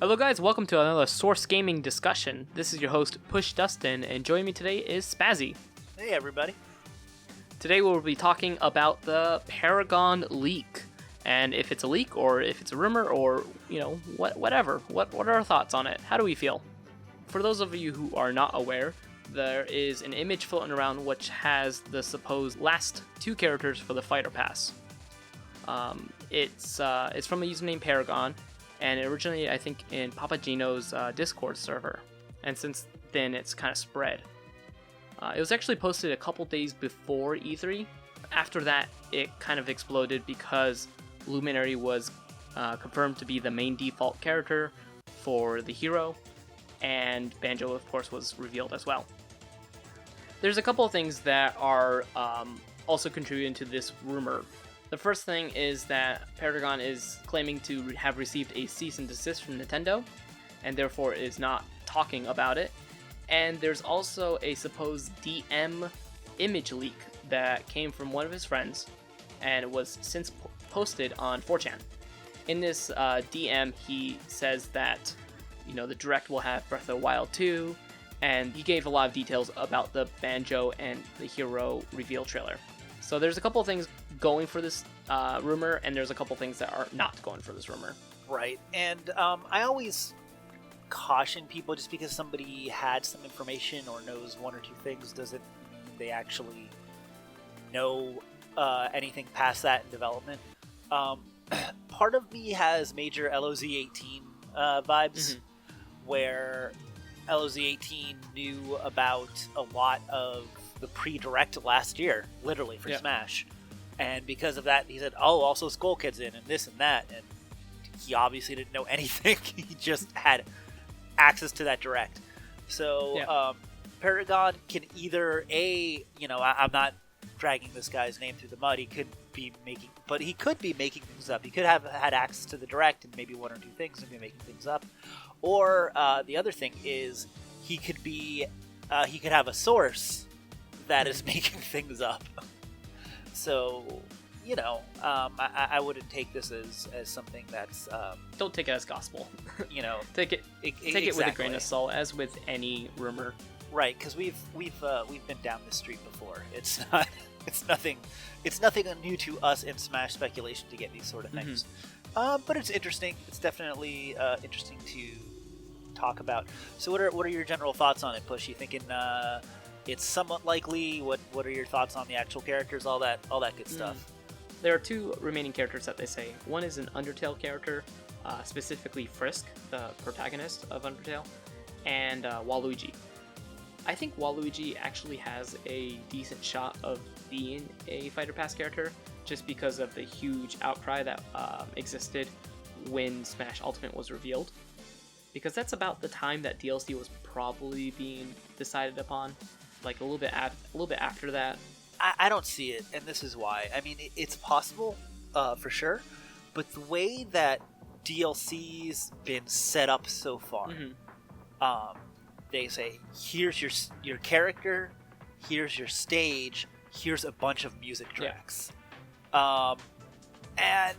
Hello guys, welcome to another Source Gaming discussion. This is your host, Push Dustin, and joining me today is Spazzy. Hey everybody. Today we'll be talking about the Paragon leak, and if it's a leak, or if it's a rumor, or, whatever. What are our thoughts on it? How do we feel? For those of you who are not aware, there is an image floating around which has the supposed last two characters for the Fighter Pass. It's from a user named Paragon, and it originated, I think, in Papagino's Discord server, and since then it's kind of spread. It was actually posted a couple days before E3. After that, it kind of exploded because Luminary was confirmed to be the main default character for the hero, and Banjo, of course, was revealed as well. There's a couple of things that are also contributing to this rumor. The first thing is that Paragon is claiming to have received a cease and desist from Nintendo, and therefore is not talking about it. And there's also a supposed DM image leak that came from one of his friends, and it was since posted on 4chan. In this DM, he says that, the Direct will have Breath of the Wild 2, and he gave a lot of details about the Banjo and the Hero reveal trailer. So there's a couple of things going for this rumor, and there's a couple of things that are not going for this rumor. Right, and I always caution people, just because somebody had some information or knows one or two things doesn't mean they actually know anything past that in development. Part of me has major LOZ-18 vibes, where LOZ-18 knew about a lot of the pre-direct last year, literally, for Smash. And because of that, he said, also Skull Kid's in, and this and that, and he obviously didn't know anything. He just had access to that direct. So, Paragon can either, I'm not dragging this guy's name through the mud, he could be making things up. He could have had access to the direct and maybe one or two things and be making things up. Or, the other thing is, he could have a source that is making things up. So, I wouldn't take this as something that's... Don't take it as gospel. Take it exactly. with a grain of salt, as with any rumor. Right, because we've been down this street before. It's nothing new to us in Smash speculation to get these sort of things. But it's interesting. It's definitely interesting to talk about. So what are your general thoughts on it, Push? You thinking it's somewhat likely? What are your thoughts on the actual characters? All that good stuff. There are two remaining characters that they say. One is an Undertale character, specifically Frisk, the protagonist of Undertale, and Waluigi. I think Waluigi actually has a decent shot of being a Fighter Pass character, just because of the huge outcry that existed when Smash Ultimate was revealed. Because that's about the time that DLC was probably being decided upon, like a little bit after that. I don't see it, and this is why. I mean, it's possible, for sure, but the way that DLC's been set up so far, they say, here's your character, here's your stage, here's a bunch of music tracks. And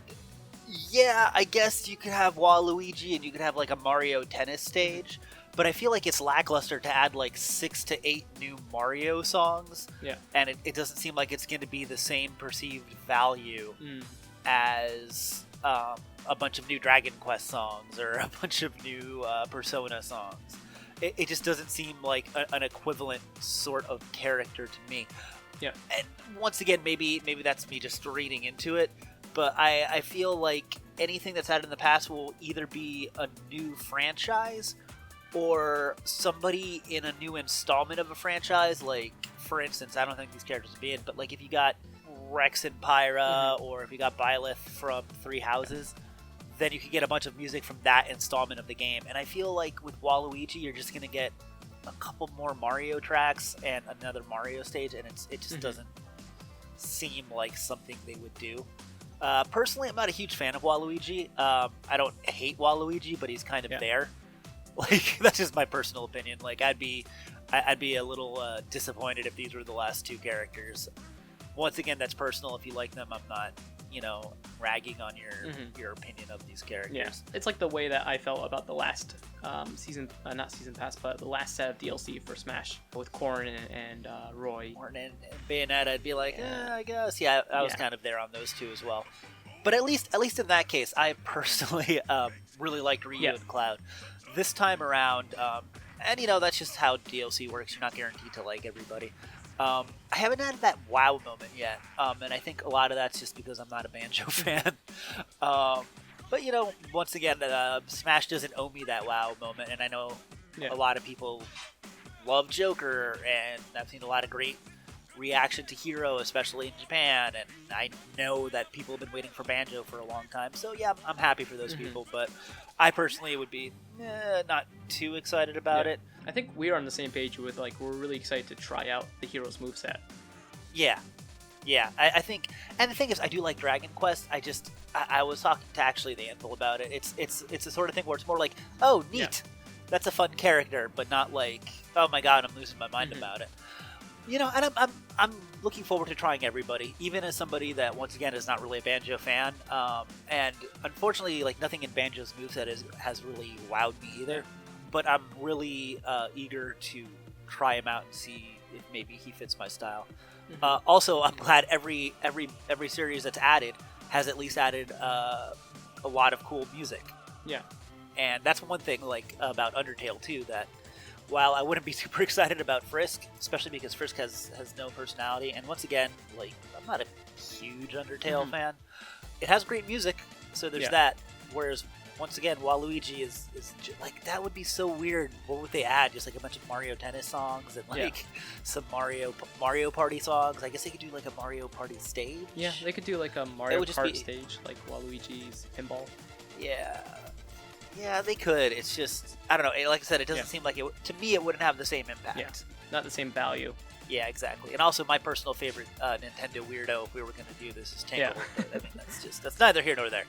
yeah, I guess you could have Waluigi and you could have like a Mario Tennis stage, but I feel like it's lackluster to add like 6 to 8 new Mario songs. Yeah. And it doesn't seem like it's going to be the same perceived value as a bunch of new Dragon Quest songs or a bunch of new Persona songs. It just doesn't seem like an equivalent sort of character to me. Yeah. And once again, maybe that's me just reading into it, but I feel like anything that's had in the past will either be a new franchise or somebody in a new installment of a franchise. Like, for instance, I don't think these characters will be in, but like if you got Rex and Pyra, or if you got Byleth from Three Houses, then you can get a bunch of music from that installment of the game. And I feel like with Waluigi, you're just going to get a couple more Mario tracks and another Mario stage, and it just doesn't seem like something they would do. Personally, I'm not a huge fan of Waluigi. I don't hate Waluigi, but he's kind of there. Like, that's just my personal opinion. Like, I'd be a little disappointed if these were the last two characters. once again, that's personal. If you like them, I'm not, ragging on your opinion of these characters. Yeah, it's like the way that I felt about the last season, not season pass, but the last set of DLC for Smash with Corrin and Roy. Corrin and Bayonetta, I'd be like, I guess. Yeah, I was kind of there on those two as well. But at least in that case, I personally really liked Ryu and Cloud. This time around, and that's just how DLC works. You're not guaranteed to like everybody. I haven't had that wow moment yet, and I think a lot of that's just because I'm not a Banjo fan. But once again, Smash doesn't owe me that wow moment, and I know a lot of people love Joker, and I've seen a lot of great reaction to Hero, especially in Japan, and I know that people have been waiting for Banjo for a long time. So yeah, I'm happy for those people, but I personally would be not too excited about it. I think we are on the same page with we're really excited to try out the Hero's moveset. Yeah. I think, and the thing is, I do like Dragon Quest. I was talking to actually the Anvil about it. It's the sort of thing where it's more like, oh, neat, that's a fun character, but not like, oh my god, I'm losing my mind about it. And I'm looking forward to trying everybody, even as somebody that once again is not really a Banjo fan. And unfortunately, nothing in Banjo's moveset has really wowed me either. But I'm really eager to try him out and see if maybe he fits my style. Also, I'm glad every series that's added has at least added a lot of cool music. Yeah, and that's one thing about Undertale too, that while I wouldn't be super excited about Frisk, especially because Frisk has no personality, and once again, I'm not a huge Undertale fan. It has great music, so there's that. Whereas once again, Waluigi is that would be so weird. What would they add? Just a bunch of Mario Tennis songs and some Mario Party songs. I guess they could do a Mario Party stage. Yeah, they could do a Mario Kart stage, like Waluigi's Pinball. Yeah, they could. It's just, I don't know. Like I said, it doesn't seem like it. To me, it wouldn't have the same impact. Yeah, not the same value. Yeah, exactly. And also, my personal favorite Nintendo weirdo, if we were going to do this, is Tangled. Yeah. I mean, that's neither here nor there.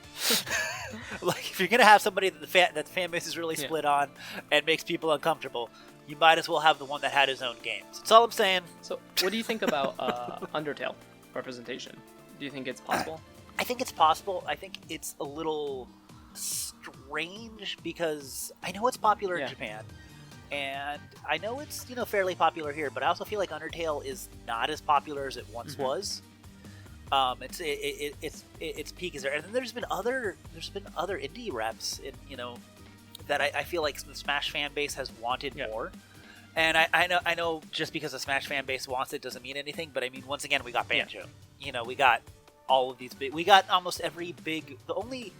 If you're going to have somebody that the fan base is really split on and makes people uncomfortable, you might as well have the one that had his own games. That's all I'm saying. So, what do you think about Undertale representation? Do you think it's possible? I think it's possible. I think it's a little strange because I know it's popular in Japan, and I know it's fairly popular here, but I also feel like Undertale is not as popular as it once was. Its peak is there, and then there's been other indie reps that I feel like the Smash fan base has wanted more. And I know just because the Smash fan base wants it doesn't mean anything, but I mean, once again, we got Banjo. We got all of these we got almost every big. The only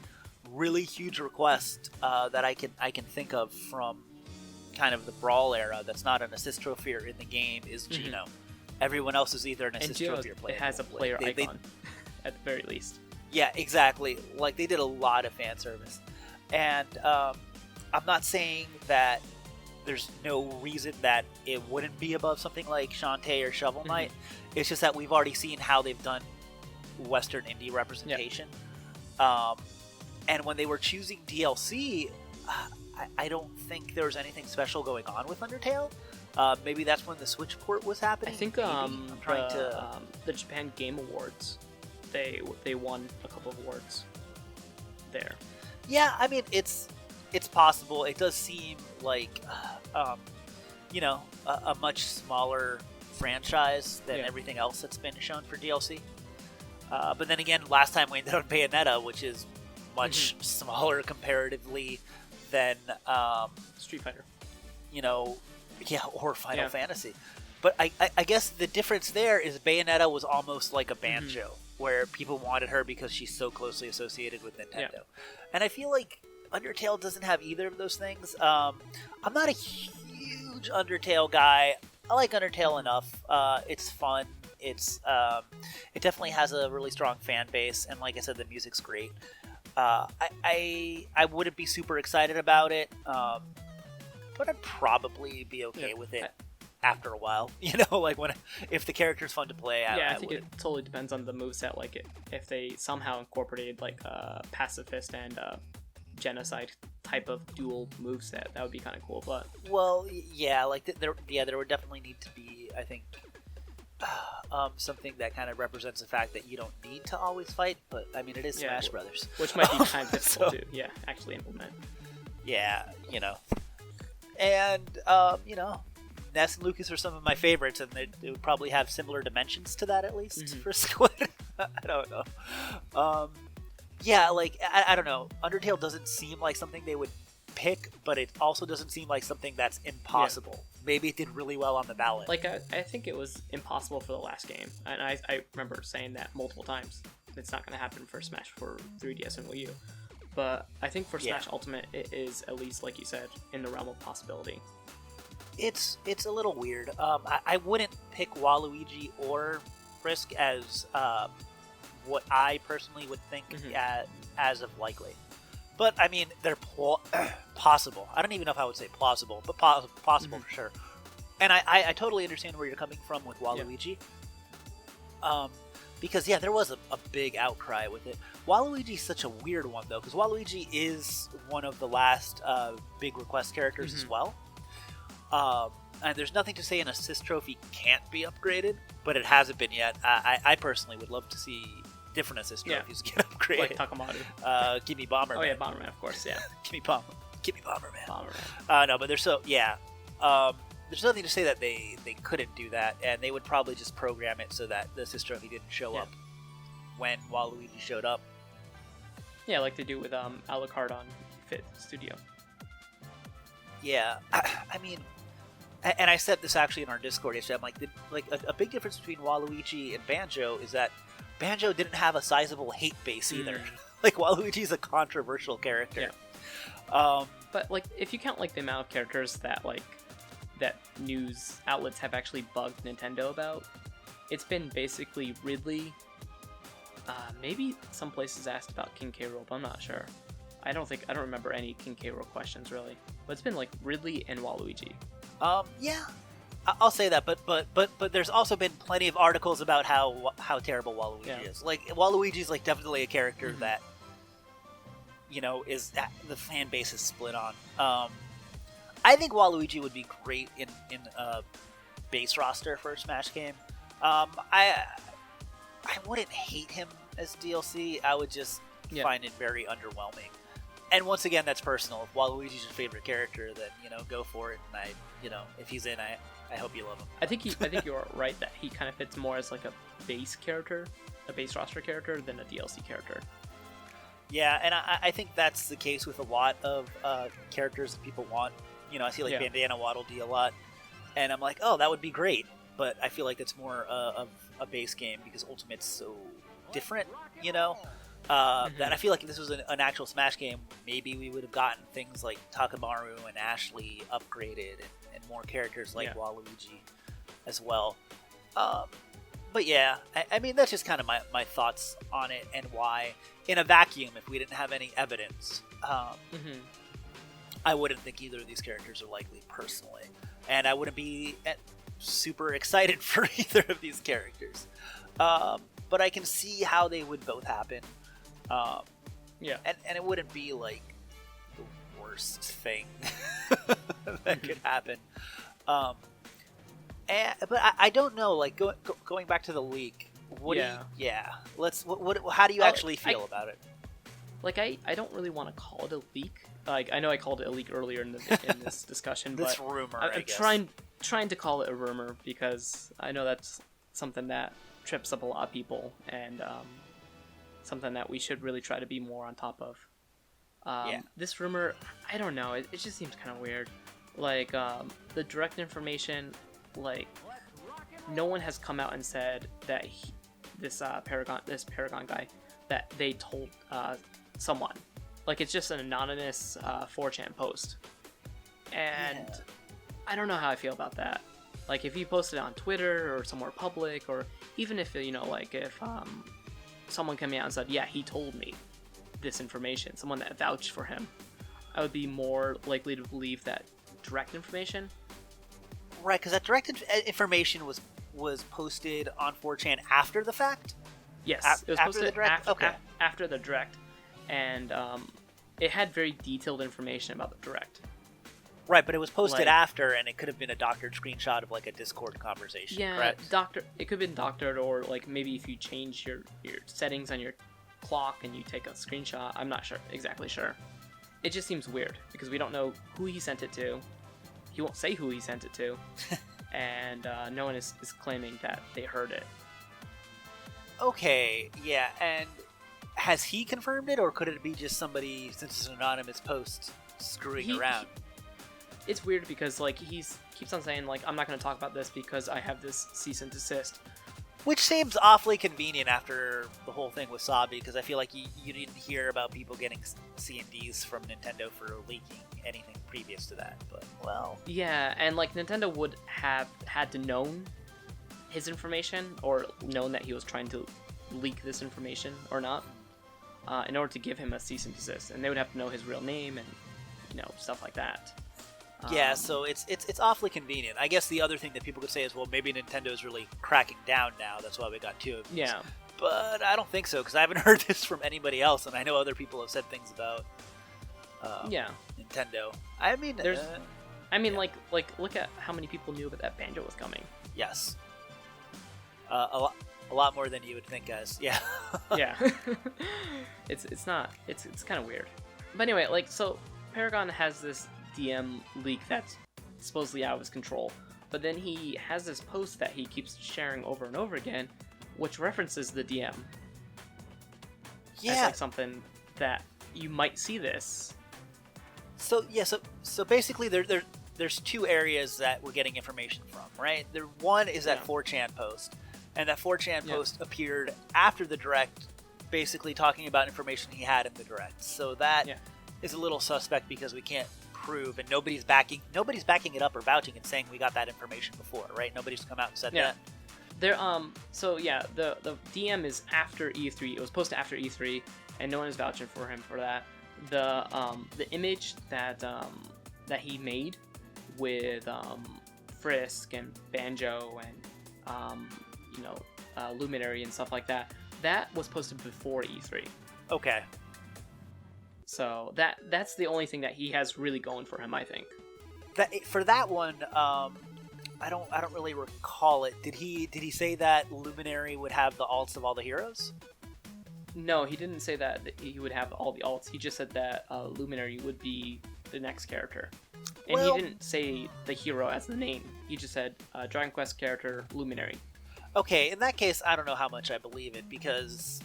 really huge request that I can think of from kind of the Brawl era that's not an assist trophy in the game is Geno. Everyone else is either an assist trophy or player. It has a player icon, at the very least. Yeah, exactly. They did a lot of fan service. And I'm not saying that there's no reason that it wouldn't be above something like Shantae or Shovel Knight. It's just that we've already seen how they've done Western indie representation. And when they were choosing DLC, I don't think there was anything special going on with Undertale. Maybe that's when the Switch port was happening. I think the Japan Game Awards, they won a couple of awards there. Yeah, I mean it's possible. It does seem like a much smaller franchise than everything else that's been shown for DLC. But then again, last time we ended on Bayonetta, which is much smaller comparatively than Street Fighter. Or Final Fantasy. But I guess the difference there is Bayonetta was almost like a Banjo, where people wanted her because she's so closely associated with Nintendo. And I feel like Undertale doesn't have either of those things. I'm not a huge Undertale guy. I like Undertale enough. It's fun. It definitely has a really strong fan base, and like I said, the music's great. I wouldn't be super excited about it, but I'd probably be okay with it after a while. If the character's fun to play. I think it totally depends on the moveset. If they somehow incorporated pacifist and genocide type of dual moveset, that would be kind of cool. But there would definitely need to be, I think, something that kind of represents the fact that you don't need to always fight. But I mean, it is Smash Brothers, which might be kind of difficult to actually implement. Yeah, and Ness and Lucas are some of my favorites, and they would probably have similar dimensions to that at least for Squid. I don't know. Yeah, like I don't know. Undertale doesn't seem like something they would pick, but it also doesn't seem like something that's impossible. Maybe it did really well on the ballot. Like I think it was impossible for the last game, and I remember saying that multiple times. It's not going to happen for Smash for 3DS and Wii U, but I think for Smash Ultimate, it is at least, like you said, in the realm of possibility. It's a little weird. I wouldn't pick Waluigi or Frisk as what I personally would think as of likely. But, I mean, they're possible. I don't even know if I would say plausible, but possible for sure. And I totally understand where you're coming from with Waluigi. Because, there was a big outcry with it. Waluigi's such a weird one, though, because Waluigi is one of the last big request characters as well. And there's nothing to say an assist trophy can't be upgraded, but it hasn't been yet. I personally would love to see different assist trophies get upgraded. Like Takamaru. Give me Bomberman. Oh yeah, Bomberman, of course, yeah. Give me Bomberman. No, but there's there's nothing to say that they couldn't do that, and they would probably just program it so that the assist trophy didn't show up when Waluigi showed up. Yeah, like they do with Alucard on Fit Studio. Yeah, I mean, and I said this actually in our Discord yesterday. I'm like, a big difference between Waluigi and Banjo is that Banjo didn't have a sizable hate base either. Like, Waluigi's a controversial character. Yeah. But like, if you count like the amount of characters that that news outlets have actually bugged Nintendo about, it's been basically Ridley. Maybe some places asked about King K. Rool, but I'm not sure. I don't remember any King K. Rool questions really. But it's been like Ridley and Waluigi. Yeah, I'll say that, but there's also been plenty of articles about how terrible Waluigi is. Like, Waluigi's like definitely a character that is the fan base is split on. I think Waluigi would be great in a base roster for a Smash game. I wouldn't hate him as DLC. I would just find it very underwhelming. And once again, that's personal. If Waluigi's your favorite character, then go for it. And if he's in, I hope you love him. I think you're right that he kind of fits more as like a base character, a base roster character, than a DLC character. Yeah, and I think that's the case with a lot of characters that people want. I see like Bandana Waddle Dee a lot, and I'm like, oh, that would be great. But I feel like it's more of a base game because Ultimate's so different, that I feel like if this was an actual Smash game, maybe we would have gotten things like Takamaru and Ashley upgraded and more characters like Waluigi as well. But yeah, I mean, that's just kind of my thoughts on it and why, in a vacuum, if we didn't have any evidence, I wouldn't think either of these characters are likely personally. And I wouldn't be super excited for either of these characters. But I can see how they would both happen. And it wouldn't be like the worst thing that could happen. But I don't know. Like going back to the leak. How do you actually feel about it? Like I don't really want to call it a leak. Like I know I called it a leak earlier in this discussion, this but rumor. I'm trying to call it a rumor because I know that's something that trips up a lot of people and something that we should really try to be more on top of. This rumor, I don't know. It just seems kind of weird. Like the direct information, like no one has come out and said that this Paragon guy that they told someone. Like it's just an anonymous 4chan post, and I don't know how I feel about that. Like if he posted it on Twitter or somewhere public, or even if if someone came out and said, yeah, he told me this information, someone that vouched for him, I would be more likely to believe that direct information. Right, because that direct information was posted on 4chan after the fact? Yes, it was after posted the direct? after the direct, and it had very detailed information about the direct. Right, but it was posted Like- after, and it could have been a doctored screenshot of like a Discord conversation. Yeah, correct? it could have been doctored, or like maybe if you change your settings on your clock and you take a screenshot. I'm not exactly sure. It just seems weird because we don't know who he sent it to. He won't say who he sent it to, and no one is claiming that they heard it. Okay, yeah, and has he confirmed it, or could it be just somebody, since it's an anonymous post, screwing around? It's weird because like he's keeps on saying like I'm not going to talk about this because I have this cease and desist. Which seems awfully convenient after the whole thing with Sabi, because I feel like you didn't hear about people getting C&Ds from Nintendo for leaking anything previous to that, but, well... Yeah, and like Nintendo would have had to known his information, or known that he was trying to leak this information or not, in order to give him a cease and desist, and they would have to know his real name and, you know, stuff like that. Yeah, so it's awfully convenient. I guess the other thing that people could say is, well, maybe Nintendo's really cracking down now. That's why we got two of these. Yeah. But I don't think so, because I haven't heard this from anybody else, and I know other people have said things about Nintendo. I mean, like look at how many people knew that Banjo was coming. Yes. A lot more than you would think, guys. Yeah. Yeah. It's kind of weird. But anyway, like, so Paragon has this DM leak that's supposedly out of his control, but then he has this post that he keeps sharing over and over again, which references the DM. Yeah. As like something that you might see this. So basically there's two areas that we're getting information from, right? One is that 4chan post, and that 4chan post appeared after the Direct, basically talking about information he had in the Direct. So that is a little suspect because we can't prove, and nobody's backing it up or vouching and saying we got that information before, right? Nobody's come out and said that. There the DM is after E3. It was posted after E3, and no one is vouching for him for that. The image that he made with Frisk and Banjo and Luminary and stuff like that was posted before E3. Okay. So that's the only thing that he has really going for him, I think. For that one, I don't really recall it. Did he say that Luminary would have the alts of all the heroes? No, he didn't say that he would have all the alts. He just said that Luminary would be the next character. And he didn't say the hero as the name. He just said Dragon Quest character Luminary. Okay, in that case, I don't know how much I believe it, because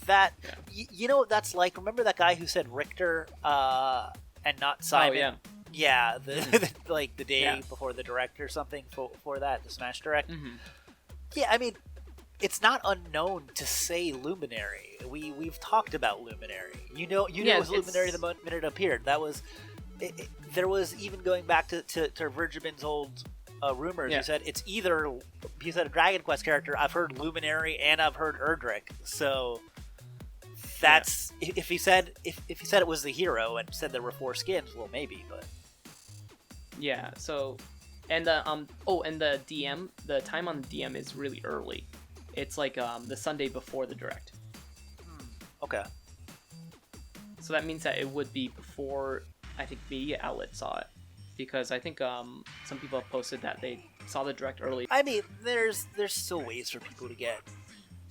that... Yeah. You know what that's like? Remember that guy who said Richter and not Simon? Oh, yeah. Yeah, the day before the Direct or something for that, the Smash Direct. Mm-hmm. Yeah, I mean, it's not unknown to say Luminary. We've talked about Luminary. You know it was Luminary the minute it appeared. That was... there was even going back to Virgibin's old rumors. He said it's either... He said a Dragon Quest character. I've heard Luminary and I've heard Erdrick. So... That's if he said it was the hero and said there were 4 skins, well, maybe, but yeah. So, and the DM, the time on the DM is really early. It's like the Sunday before the Direct. Okay. So that means that it would be before I think media outlets saw it, because I think some people have posted that they saw the Direct early. I mean, there's still ways for people to get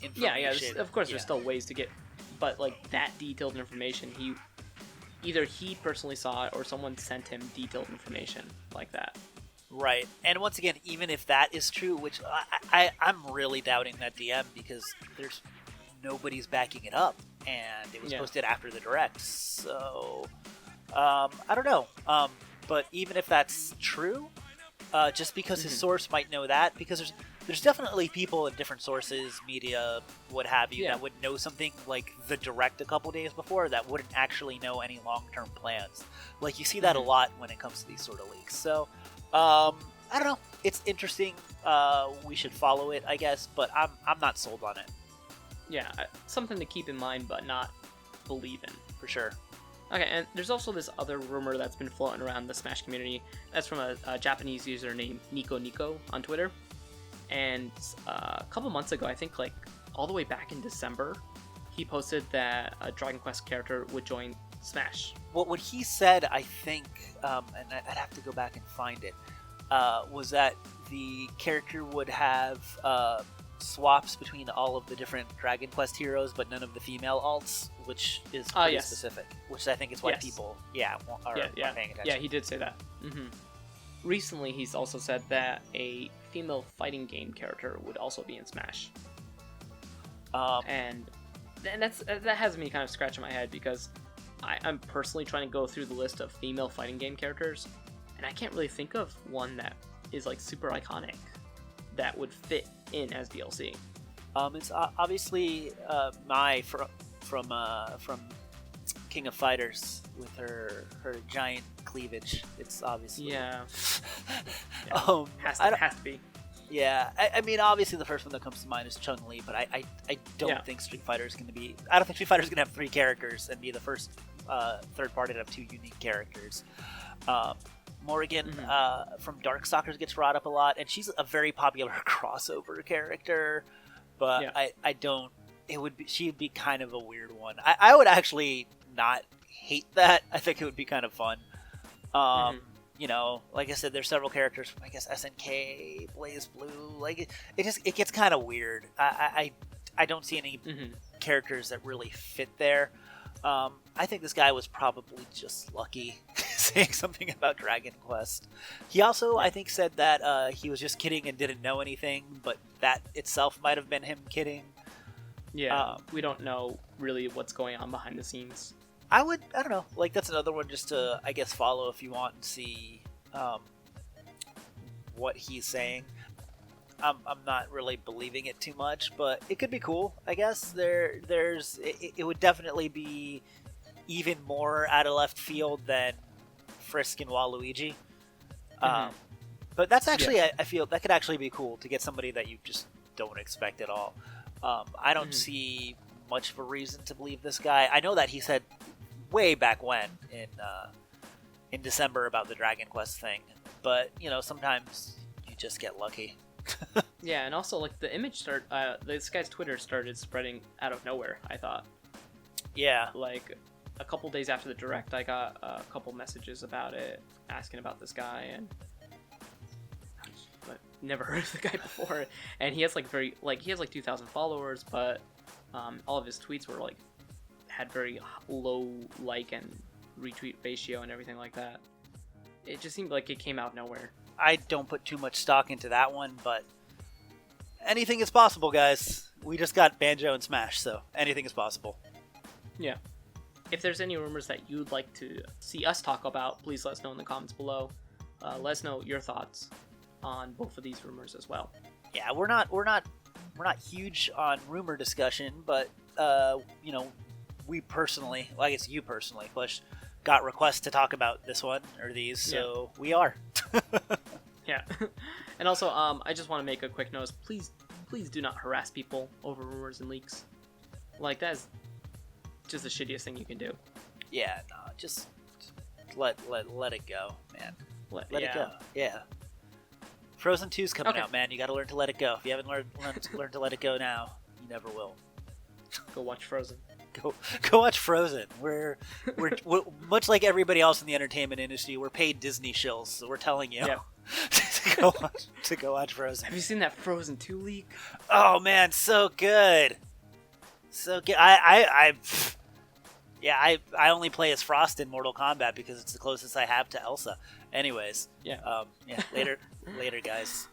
information. Of course, there's still ways to get. But like that detailed information, either he personally saw it or someone sent him detailed information like that. Right, and once again, even if that is true, which I'm really doubting that DM, because nobody's backing it up, and it was posted after the Direct. So I don't know. But even if that's true, just because his source might know that, because there's definitely people in different sources, media, what have you, that would know something like the Direct a couple days before that wouldn't actually know any long-term plans. Like, you see that a lot when it comes to these sort of leaks. So, I don't know. It's interesting. We should follow it, I guess, but I'm not sold on it. Yeah, something to keep in mind, but not believe in. For sure. Okay, and there's also this other rumor that's been floating around the Smash community. That's from a Japanese user named Nico on Twitter. And a couple months ago, I think like all the way back in December, he posted that a Dragon Quest character would join Smash. What he said, I think, and I'd have to go back and find it, was that the character would have swaps between all of the different Dragon Quest heroes, but none of the female alts, which is pretty specific. Which I think is why people, are paying attention. Yeah, he did say that. Mm-hmm. Recently, he's also said that a female fighting game character would also be in Smash. And that has me kind of scratching my head, because I'm personally trying to go through the list of female fighting game characters, and I can't really think of one that is like super iconic that would fit in as DLC. It's obviously Mai from King of Fighters with her giant cleavage. It's obviously has to be. Yeah, I mean, obviously the first one that comes to mind is Chun-Li, but I don't think Street Fighter is going to be. I don't think Street Fighter is going to have 3 characters and be the first third party to have 2 unique characters. Morrigan from Darkstalkers gets brought up a lot, and she's a very popular crossover character, but I don't. She'd be kind of a weird one. I would actually not hate that. I think it would be kind of fun. You know, like I said, there's several characters from, I guess, SNK, Blaze Blue. Like it gets kind of weird. I don't see any characters that really fit there. I think this guy was probably just lucky saying something about Dragon Quest. He also, I think, said that he was just kidding and didn't know anything, but that itself might have been him kidding. Yeah, we don't know really what's going on behind the scenes. I don't know, like, that's another one just to, I guess, follow if you want and see what he's saying. I'm not really believing it too much, but it could be cool, I guess. It would definitely be even more out of left field than Frisk and Waluigi. But that's actually, I feel, that could actually be cool to get somebody that you just don't expect at all. I don't see much of a reason to believe this guy. I know that he said way back when in December about the Dragon Quest thing, but you know, sometimes you just get lucky. Yeah, and also like the image this guy's Twitter started spreading out of nowhere, I thought. Yeah, like a couple days after the direct, I got a couple messages about it, asking about this guy, and but never heard of the guy before. And he has like 2,000 followers, but all of his tweets were had very low like and retweet ratio and everything like that. It just seemed like it came out of nowhere. I don't put too much stock into that one, but anything is possible, guys. We just got Banjo and Smash, so anything is possible. Yeah. If there's any rumors that you'd like to see us talk about, please let us know in the comments below. Let us know your thoughts on both of these rumors as well. Yeah, we're not huge on rumor discussion, but you know, we personally, well, I guess you personally, Push, got requests to talk about this one or these, so we are. Yeah. And also, I just want to make a quick note. Please do not harass people over rumors and leaks. Like, that is just the shittiest thing you can do. Yeah, no, just let it go, man. Let it go. Yeah. Frozen 2's coming out, man. You got to learn to let it go. If you haven't learned to let it go now, you never will. Go watch Frozen. Go watch Frozen. We're much like everybody else in the entertainment industry. We're paid Disney shills, so we're telling you to go watch Frozen. Have you seen that Frozen 2 leak? Oh man, so good. So good. I only play as Frost in Mortal Kombat because it's the closest I have to Elsa. Anyways, later guys.